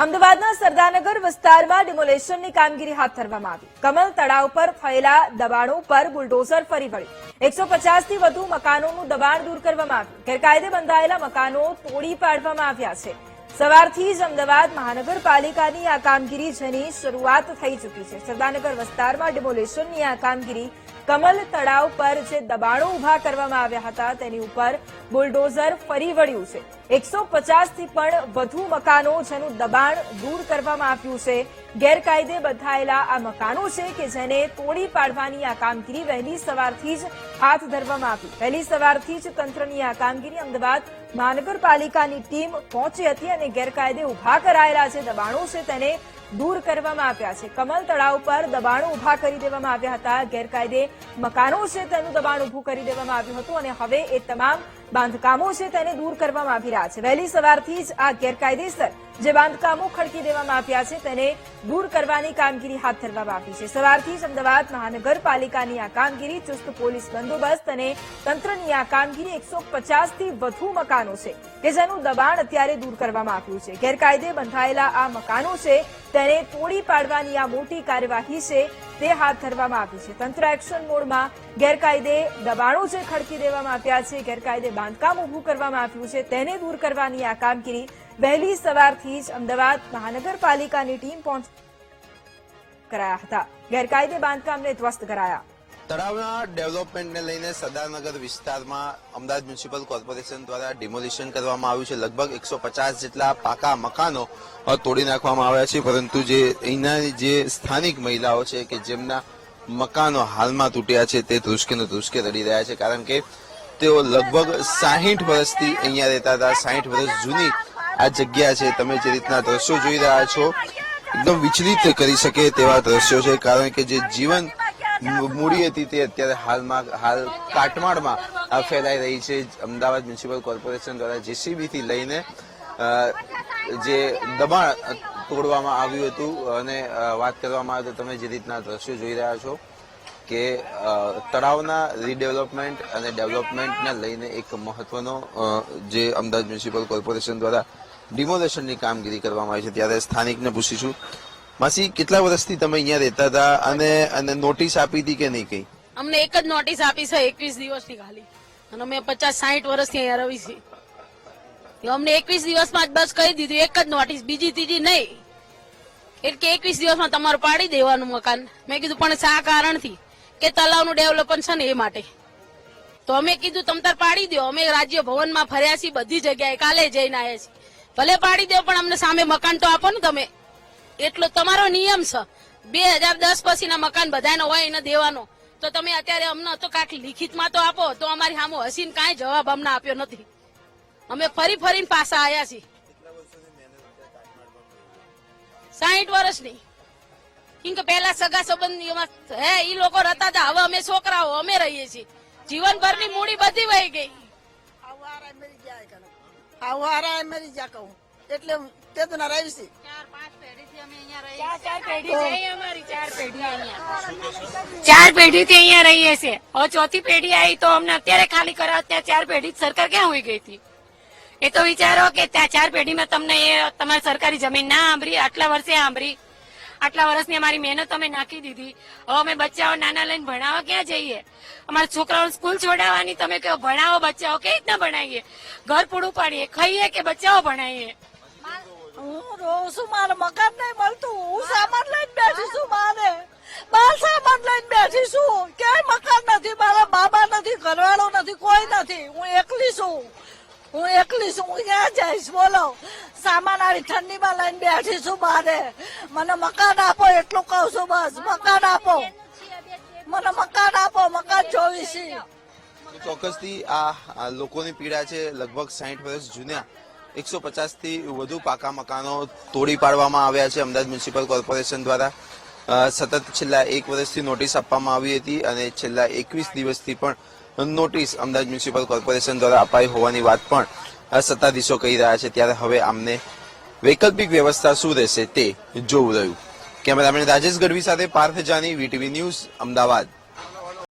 અમદાવાદના સરદારનગર વિસ્તારમાં ડિમોલેશનની કામગીરી હાથ ધરવામાં આવી। કમલ તળાવ પર થયેલા દબાણો પર બુલડોઝર ફરી વળ્યું। 150 થી વધુ મકાનોનું દબાણ દૂર કરવામાં આવ્યું। ગેરકાયદે બંધાયેલા મકાનો તોડી પાડવામાં આવ્યા છે। સવારથી જ અમદાવાદ મહાનગરપાલિકાની આ કામગીરી જેની શરૂઆત થઈ ચૂકી છે। સરદારનગર વિસ્તારમાં ડિમોલેશનની આ કામગીરી કમલ તળાવ પર જે દબાણો ઉભા કરવામાં આવ્યા હતા તેની ઉપર બુલડોઝર ફરી વળ્યું છે। 150 થી પણ વધુ મકાનો જેનું દબાણ દૂર કરવામાં આવ્યું છે। ગેરકાયદે બંધાયેલા આ મકાનો છે કે જેને તોડી પાડવાની આ કામગીરી વહેલી સવારથી જ હાથ ધરવામાં આવી। વહેલી સવારથી જ તંત્રની આ કામગીરી અમદાવાદ મહાનગરપાલિકાની ટીમ પહોંચી હતી અને ગેરકાયદે ઉભા કરાયેલા જે દબાણો છે તેને દૂર કરવામાં આવ્યા છે। કમલ તળાવ પર દબાણો ઉભા કરી દેવામાં આવ્યા હતા। ગેરકાયદે મકાનો છે તેનું દબાણ ઉભું કરી દેવામાં આવ્યું હતું અને હવે એ તમામ બાંધકામો છે તેને દૂર કરવામાં આવી રહ્યા છે। વહેલી સવારથી જ આ ગેરકાયદેસર જે બાંધકામો ખડકી દેવામાં આવ્યા છે તેને દૂર કરવાની કામગીરી હાથ ધરવામાં આવી છે। સવારથી જ અમદાવાદ મહાનગરપાલિકાની આ કામગીરી ચુસ્ત પોલીસ બંદોબસ્ત અને તંત્રની આ કામગીરી 150 થી વધુ મકાનો છે કે જેનું દબાણ અત્યારે દૂર કરવામાં આવ્યું છે। ગેરકાયદે બંધાયેલા આ મકાનો છે તેને તોડી પાડવાની આ મોટી કાર્યવાહી છે તે હાથ ધરવામાં આવી છે। તંત્ર એક્શન મોડમાં ગેરકાયદે દબાણો જે ખડકી દેવામાં આવ્યા છે, ગેરકાયદે બાંધકામ ઉભું કરવામાં આવ્યું છે તેને દૂર કરવાની આ કામગીરી વહેલી સવારથી જ અમદાવાદ મહાનગરપાલિકાની ટીમ કરાયા હતા। ગેરકાયદે બાંધકામને ધ્વસ્ત કરાયા। તળાવના ડેવલપમેન્ટને લઈને સરદારનગર વિસ્તારમાં અમદાવાદ મ્યુનિસિપલ કોર્પોરેશન દ્વારા ડિમોલિશન કરવામાં આવ્યું છે। લગભગ 150 જેટલા પાકા મકાનો તોડી નાખવામાં આવ્યા છે, પરંતુ જે અહીંના જે સ્થાનિક મહિલાઓ છે કે જેમના મકાનો હાલમાં તૂટ્યા છે તે ધ્રુસકે રડી રહ્યા છે, કારણ કે તેઓ લગભગ 60 વર્ષથી અહીંયા રહેતા હતા। 60 વર્ષ જૂની આ જગ્યા છે। તમે જે રીતના દ્રશ્યો જોઈ રહ્યા છો એકદમ વિચલિત કરી શકે તેવા દ્રશ્યો છે, કારણ કે જે જીવન મૂડી હતી તે અત્યારે હાલ કાટમાળમાં ફેલાઈ રહી છે। અમદાવાદ મ્યુનિસિપલ કોર્પોરેશન દ્વારા જેસીબી થી લઈને જે દબાણ તોડવામાં આવ્યું હતું અને વાત કરવામાં આવે તો તમે જે રીતના દ્રશ્યો જોઈ રહ્યા છો કે તળાવના રીડેવલપમેન્ટ અને ડેવલપમેન્ટને લઈને એક મહત્વનો જે અમદાવાદ મ્યુનિસિપલ કોર્પોરેશન દ્વારા ડિમોલેશનની કામગીરી કરવામાં આવી છે। ત્યારે સ્થાનિકને પૂછીશું, માસી કેટલા વર્ષથી તમે અહીંયા રહેતા હતા અને નોટિસ આપી હતી કે નહીં? કઈ અમને એક જ નોટિસ આપી છે 21 દિવસની ખાલી, અને અમે 50-60 વર્ષથી અહીંયા રહી છીએ। અમને 21 દિવસમાં જ બસ કહી દીધું, એક જ નોટિસ, બીજી ત્રીજી નહીં, એટલે 21 દિવસમાં તમારું પાડી દેવાનું મકાન। મેં કીધું પણ શા કારણથી? કે તલાવનું ડેવલપમેન્ટ છે ને એ માટે। તો અમે કીધું તમ તાર પાડી દો। અમે રાજ્ય ભવનમાં ફર્યા છીએ, બધી જગ્યાએ કાલે જઈને આવ્યા છીએ, ભલે પાડી દો પણ અમને સામે મકાન તો આપો ને તમે। એટલો તમારો નિયમ છે। 2010 પછીના મકાન બધાનો હોય એને દેવાનો, તો તમે અત્યારે અમને તો કાંઈક લિખિતમાં તો આપો। તો અમારી સામે હસીને કાંઈ જવાબ અમને આપ્યો નથી। અમે ફરીને પાછા આવ્યા છીએ। 60 વર્ષની, કેમ કે પેલા સગા સંબંધીઓમાં ઈ લોકો રહેતા હતા, હવે અમે છોકરાઓ અમે રહીએ છીએ। જીવનભરની મૂડી બધી વહી ગઈ। એટલે તે તો ના રહી છે। 4 પેઢીથી અહીંયા રહીએ છીએ। હવે ચોથી પેઢી આવી તો અમને અત્યારે ખાલી કરાવ, ત્યાં 4 પેઢી સરકાર ક્યાં હોઈ ગઈ હતી? એ તો વિચારો કે ત્યાં 4 પેઢીમાં તમને એ તમારી સરકારી જમીન ના સાંભળી, આટલા વર્ષે સાંભળી, આટલા વર્ષની અમારી મહેનત અમે નાખી દીધી। હવે અમે બચ્ચાઓ નાના લઈને ભણાવવા ક્યાં જઈએ? અમારા છોકરાઓ સ્કૂલ છોડાવવાની, તમે કહો ભણાવો બચ્ચાઓ, કેવી રીતના ભણાવીએ? ઘર પૂરું પાડીએ, ખાઈએ કે બચ્ચાઓ ભણાવીએ? હું રહું છું, મારે મકાન નહીં મળતું, હું સામાન લઈને બેઠી છું, મારે સામાન લઈને બેઠી છું, ક્યાંય મકાન નથી, મારા બાબા નથી, ઘરવાળો નથી, કોઈ નથી, હું એકલી છું। હું ક્યાં જઈશ બોલો? સામાન આવી ઠંડીમાં લઈને બેઠી છું, મને મકાન આપો એટલું કહું છું, બસ મકાન આપો, મને મકાન આપો, મકાન જોઈ છે। ચોક્કસથી આ લોકોની પીડા છે। લગભગ 60 વર્ષ જૂના 150 થી વધુ પાકા મકાનો તોડી પાડવામાં આવ્યા છે અમદાવાદ મ્યુનિસિપલ કોર્પોરેશન દ્વારા। સતત છેલ્લા 1 વર્ષથી નોટિસ આપવામાં આવી હતી અને છેલ્લા 21 દિવસથી પણ નોટિસ અમદાવાદ મ્યુનિસિપલ કોર્પોરેશન દ્વારા અપાઈ હોવાની વાત પણ સત્તાધીશો કહી રહ્યા છે। ત્યારે હવે આમને વૈકલ્પિક વ્યવસ્થા શું રહેશે તે જોવું રહ્યું। કેમેરામેન રાજેશ ગઢવી સાથે પાર્થ જાની, વીટીવી ન્યૂઝ, અમદાવાદ।